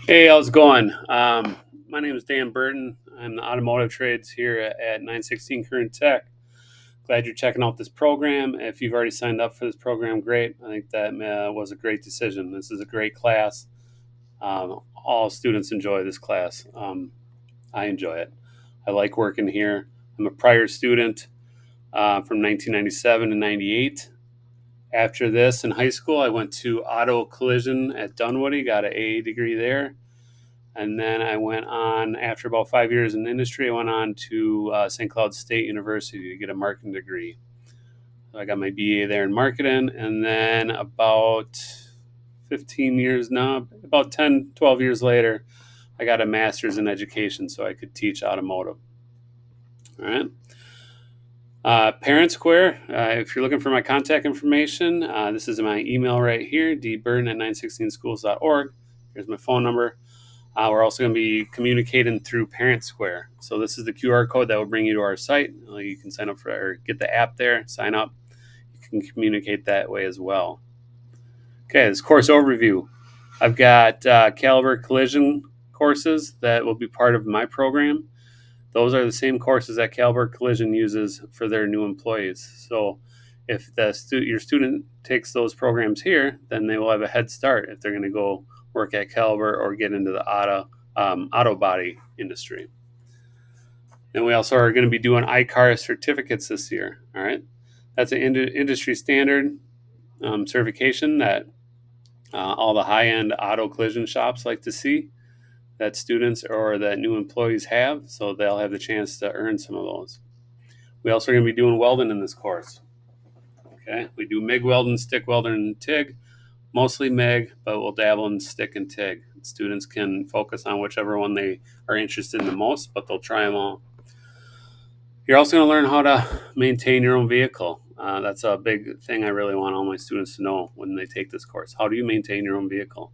Hey, how's it going? My name is Dan Burton. I'm the automotive trades here at 916 Current Tech. Glad you're checking out this program. If you've already signed up for this program, great. I think that was a great decision. This is a great class. All students enjoy this class. I enjoy it. I like working here. I'm a prior student from 1997 to 98. After this, in high school, I went to auto collision at Dunwoody, got an AA degree there. And then I went on, after about 5 years in the industry, I went on to St. Cloud State University to get a marketing degree. So I got my BA there in marketing. And then about 15 years now, about 10, 12 years later, I got a master's in education so I could teach automotive. All right. Parent Square, if you're looking for my contact information, this is my email right here, dburton@916schools.org. Here's my phone number. We're also going to be communicating through Parent Square. So this is the QR code that will bring you to our site. You can sign up for or get the app there, sign up. You can communicate that way as well. Okay, this course overview. I've got Caliber Collision courses that will be part of my program. Those are the same courses that Caliber Collision uses for their new employees. So if your student takes those programs here, then they will have a head start if they're going to go work at Caliber or get into the auto body industry. And we also are going to be doing ICAR certificates this year. All right, that's an industry standard certification that all the high-end auto collision shops like to see that students or that new employees have, so they'll have the chance to earn some of those. We also are going to be doing welding in this course. Okay, we do MIG welding, stick welding, and TIG. Mostly MIG, but we'll dabble in stick and TIG. Students can focus on whichever one they are interested in the most, but they'll try them all. You're also going to learn how to maintain your own vehicle. That's a big thing I really want all my students to know when they take this course. How do you maintain your own vehicle?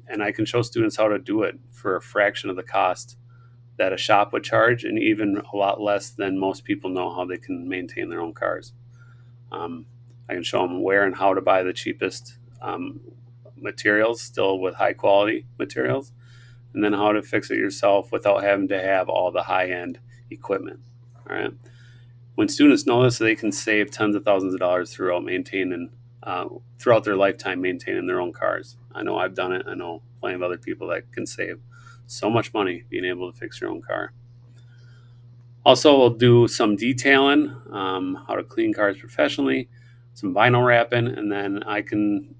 And I can show students how to do it for a fraction of the cost that a shop would charge, and even a lot less than most people know how they can maintain their own cars. I can show them where and how to buy the cheapest materials, still with high quality materials, and then how to fix it yourself without having to have all the high end equipment. All right. When students know this, they can save tens of thousands of dollars throughout their lifetime maintaining their own cars. I know I've done it. I know plenty of other people that can save so much money being able to fix your own car. Also, we'll do some detailing, how to clean cars professionally, some vinyl wrapping, and then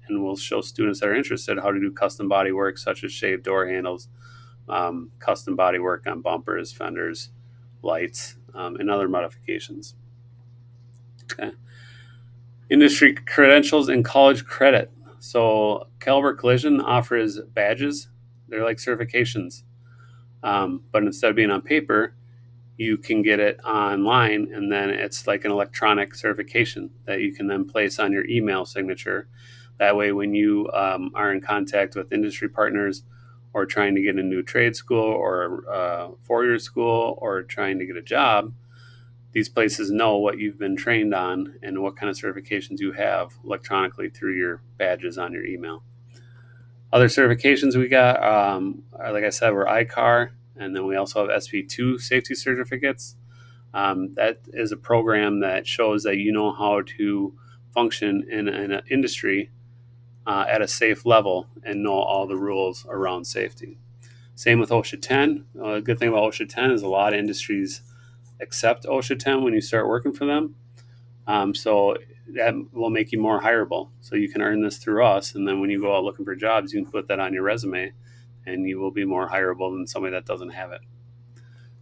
we'll show students that are interested how to do custom body work, such as shaved door handles, custom body work on bumpers, fenders, lights, and other modifications. Okay. Industry credentials and college credit. So Caliber Collision offers badges. They're like certifications, but instead of being on paper, you can get it online, and then it's like an electronic certification that you can then place on your email signature. That way, when you are in contact with industry partners or trying to get a new trade school or a four-year school or trying to get a job, these places know what you've been trained on and what kind of certifications you have electronically through your badges on your email. Other certifications we got, like I said, were ICAR, and then we also have SP2 safety certificates. That is a program that shows that you know how to function in an industry at a safe level and know all the rules around safety. Same with OSHA 10. A good thing about OSHA 10 is a lot of industries accept OSHA 10 when you start working for them. So that will make you more hireable. So you can earn this through us, and then when you go out looking for jobs, you can put that on your resume, and you will be more hireable than somebody that doesn't have it.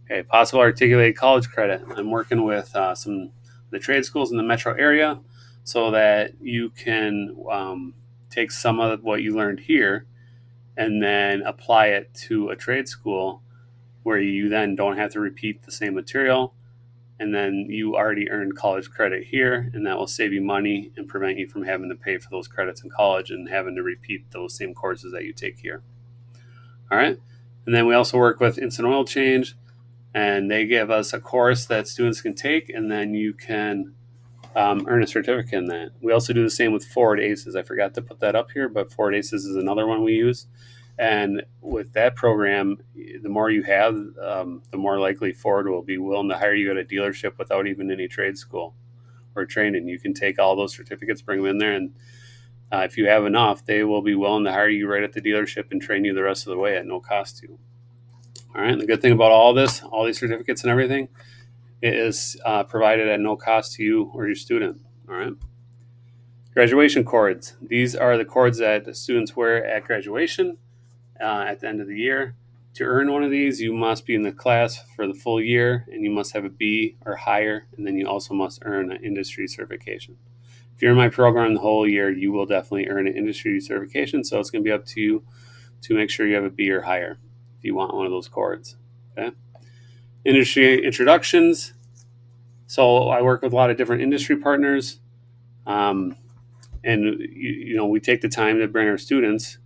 Okay, possible articulated college credit. I'm working with some of the trade schools in the metro area so that you can take some of what you learned here and then apply it to a trade school where you then don't have to repeat the same material, and then you already earned college credit here, and that will save you money and prevent you from having to pay for those credits in college and having to repeat those same courses that you take here. All right. And then we also work with Instant Oil Change, and they give us a course that students can take, and then you can earn a certificate in that. We also do the same with Forward Aces. I forgot to put that up here, but Forward Aces is another one we use. And with that program, the more you have, the more likely Ford will be willing to hire you at a dealership without even any trade school or training. You can take all those certificates, bring them in there, and if you have enough, they will be willing to hire you right at the dealership and train you the rest of the way at no cost to you. All right. And the good thing about all this, all these certificates and everything, it is provided at no cost to you or your student. All right. Graduation cords. These are the cords that the students wear at graduation at the end of the year. To earn one of these, you must be in the class for the full year and you must have a B or higher, and then you also must earn an industry certification. If you're in my program the whole year, you will definitely earn an industry certification, so it's going to be up to you to make sure you have a B or higher if you want one of those cords. Okay. Industry introductions. So I work with a lot of different industry partners, and we take the time to bring our students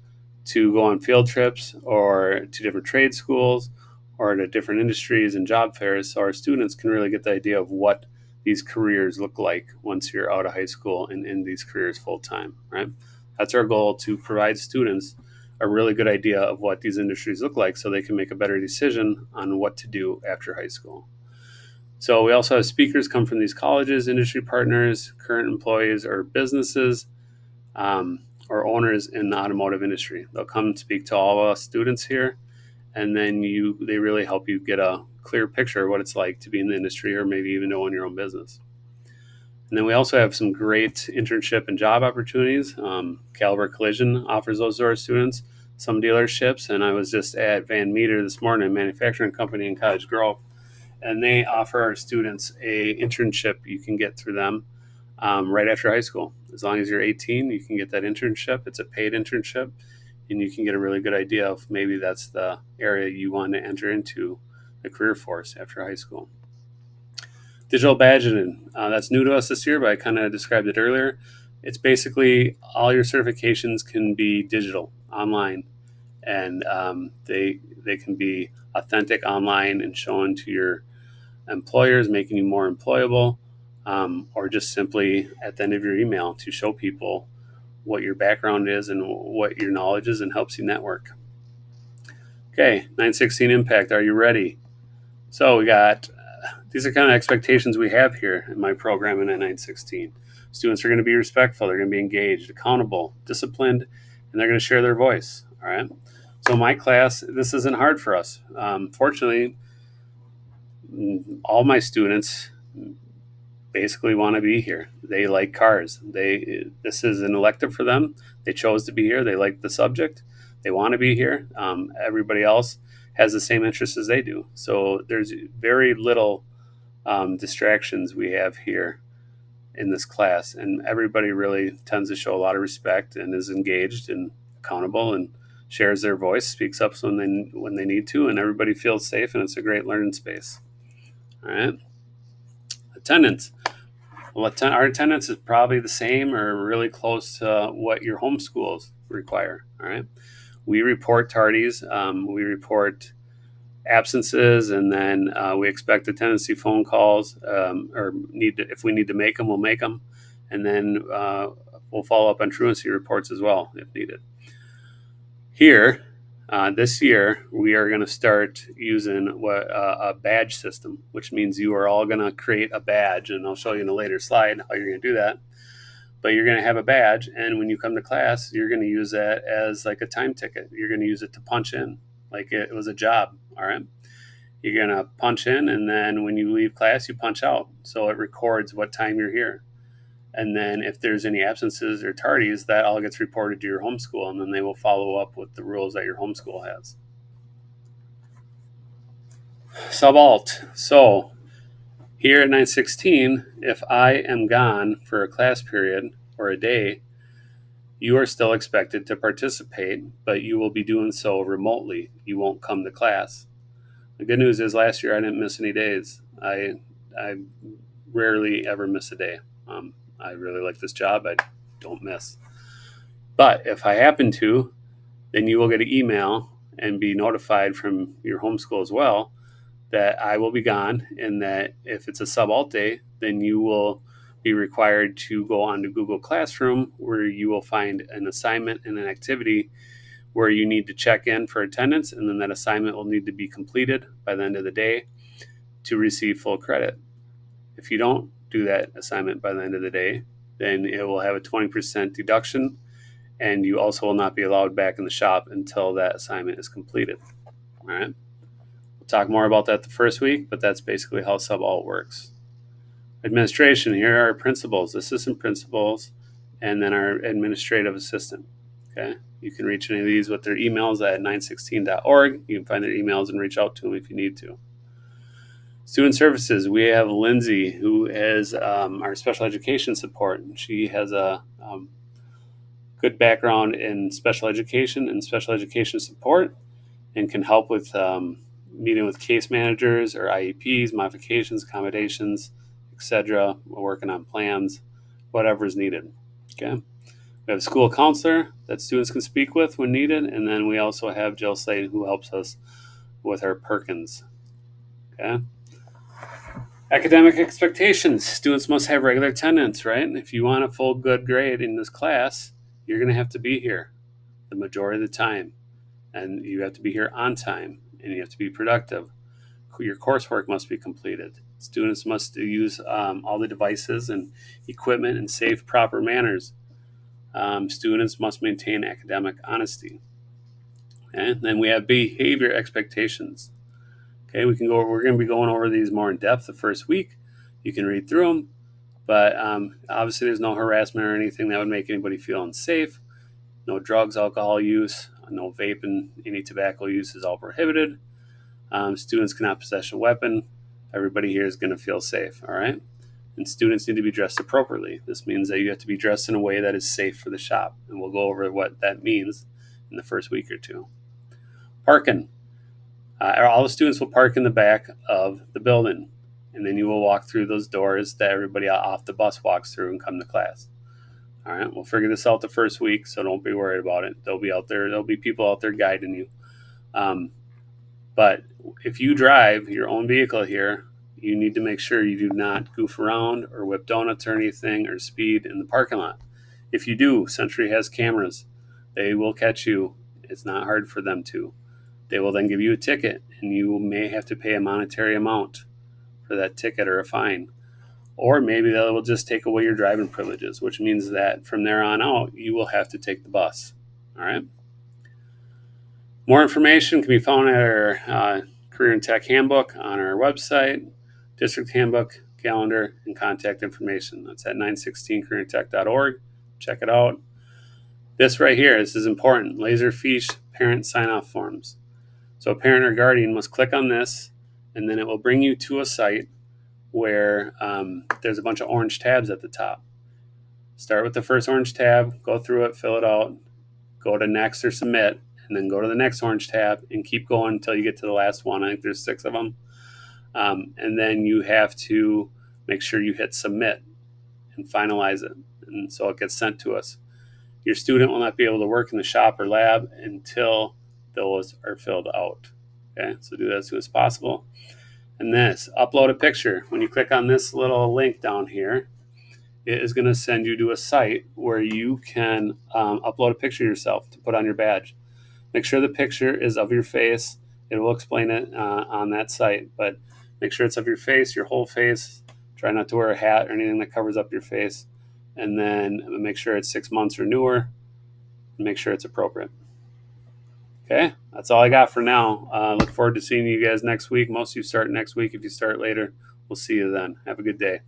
to go on field trips or to different trade schools or to different industries and job fairs, so our students can really get the idea of what these careers look like once you're out of high school and in these careers full time, right? That's our goal, to provide students a really good idea of what these industries look like so they can make a better decision on what to do after high school. So we also have speakers come from these colleges, industry partners, current employees or businesses, or owners in the automotive industry. They'll come and speak to all of us students here, and then they really help you get a clear picture of what it's like to be in the industry or maybe even to own your own business. And then we also have some great internship and job opportunities. Caliber Collision offers those to our students, some dealerships, and I was just at Van Meter this morning, a manufacturing company in Cottage Grove, and they offer our students a internship you can get through them right after high school. As long as you're 18, you can get that internship. It's a paid internship, and you can get a really good idea of maybe that's the area you want to enter into the career force after high school. Digital badging, that's new to us this year, but I kind of described it earlier. It's basically all your certifications can be digital, online, and they can be authentic online and shown to your employers, making you more employable, or just simply at the end of your email to show people what your background is and what your knowledge is and helps you network. Okay, 916 Impact, are you ready? So we got, these are kind of expectations we have here in my program in 916. Students are going to be respectful, they're going to be engaged, accountable, disciplined, and they're going to share their voice. All right. So my class, this isn't hard for us. Fortunately, all my students basically want to be here. They like cars. This is an elective for them. They chose to be here. They like the subject. They want to be here. Everybody else has the same interests as they do. So there's very little distractions we have here in this class, and everybody really tends to show a lot of respect and is engaged and accountable and shares their voice, speaks up when they need to, and everybody feels safe, and it's a great learning space. All right. Attendance. Well, our attendance is probably the same or really close to what your home schools require. All right. We report tardies, we report absences, and then we expect attendancy phone calls, or if we need to make them, we'll make them. And then we'll follow up on truancy reports as well if needed. Here, this year, we are going to start using a badge system, which means you are all going to create a badge, and I'll show you in a later slide how you're going to do that. But you're going to have a badge, and when you come to class, you're going to use that as like a time ticket. You're going to use it to punch in, like it was a job. All right. You're going to punch in, and then when you leave class, you punch out. So it records what time you're here. And then if there's any absences or tardies, that all gets reported to your homeschool, and then they will follow up with the rules that your homeschool has. Subalt. So here at 916, if I am gone for a class period or a day, you are still expected to participate, but you will be doing so remotely. You won't come to class. The good news is last year I didn't miss any days. I rarely ever miss a day. I really like this job. I don't miss. But if I happen to, then you will get an email and be notified from your homeschool as well that I will be gone, and that if it's a sub-alt day, then you will be required to go onto Google Classroom, where you will find an assignment and an activity where you need to check in for attendance, and then that assignment will need to be completed by the end of the day to receive full credit. If you don't do that assignment by the end of the day, then it will have a 20% deduction, and you also will not be allowed back in the shop until that assignment is completed. All right. We'll talk more about that the first week, but that's basically how sub-alt works. Administration, here are our principals, assistant principals, and then our administrative assistant. Okay. You can reach any of these with their emails at 916.org. You can find their emails and reach out to them if you need to. Student services, we have Lindsay, who is our special education support. She has a good background in special education and special education support, and can help with meeting with case managers or IEPs, modifications, accommodations, etc. We're working on plans, whatever is needed. Okay. We have a school counselor that students can speak with when needed, and then we also have Jill Slade, who helps us with our Perkins. Okay. Academic expectations. Students must have regular attendance, right? If you want a full good grade in this class, you're going to have to be here the majority of the time, and you have to be here on time, and you have to be productive. Your coursework must be completed. Students must use all the devices and equipment in safe, proper manners. Students must maintain academic honesty. And then we have behavior expectations. Okay, we're going to be going over these more in depth the first week. You can read through them, but obviously there's no harassment or anything that would make anybody feel unsafe. No drugs, alcohol use, no vaping, any tobacco use is all prohibited. Students cannot possess a weapon. Everybody here is going to feel safe, all right? And students need to be dressed appropriately. This means that you have to be dressed in a way that is safe for the shop, and we'll go over what that means in the first week or two. Parking. All the students will park in the back of the building, and then you will walk through those doors that everybody off the bus walks through and come to class. All right, we'll figure this out the first week, so don't be worried about it. They'll be out there. There'll be people out there guiding you. But if you drive your own vehicle here, you need to make sure you do not goof around or whip donuts or anything or speed in the parking lot. If you do, Century has cameras. They will catch you. It's not hard for them to. They will then give you a ticket, and you may have to pay a monetary amount for that ticket or a fine. Or maybe they will just take away your driving privileges, which means that from there on out, you will have to take the bus. All right? More information can be found at our Career and Tech Handbook on our website, District Handbook, calendar, and contact information. That's at 916careerandtech.org. Check it out. This right here, this is important. Laserfiche parent sign-off forms. So a parent or guardian must click on this, and then it will bring you to a site where there's a bunch of orange tabs at the top. Start with the first orange tab, go through it, fill it out, go to next or submit, and then go to the next orange tab and keep going until you get to the last one. I think there's 6 of them. And then you have to make sure you hit submit and finalize it. And so it gets sent to us. Your student will not be able to work in the shop or lab until those are filled out. Okay, so do that as soon as possible. And this, upload a picture. When you click on this little link down here, it is going to send you to a site where you can upload a picture of yourself to put on your badge. Make sure the picture is of your face. It will explain it on that site, but make sure it's of your face, your whole face. Try not to wear a hat or anything that covers up your face. And then make sure it's 6 months or newer. And make sure it's appropriate. Okay, that's all I got for now. Look forward to seeing you guys next week. Most of you start next week. If you start later, we'll see you then. Have a good day.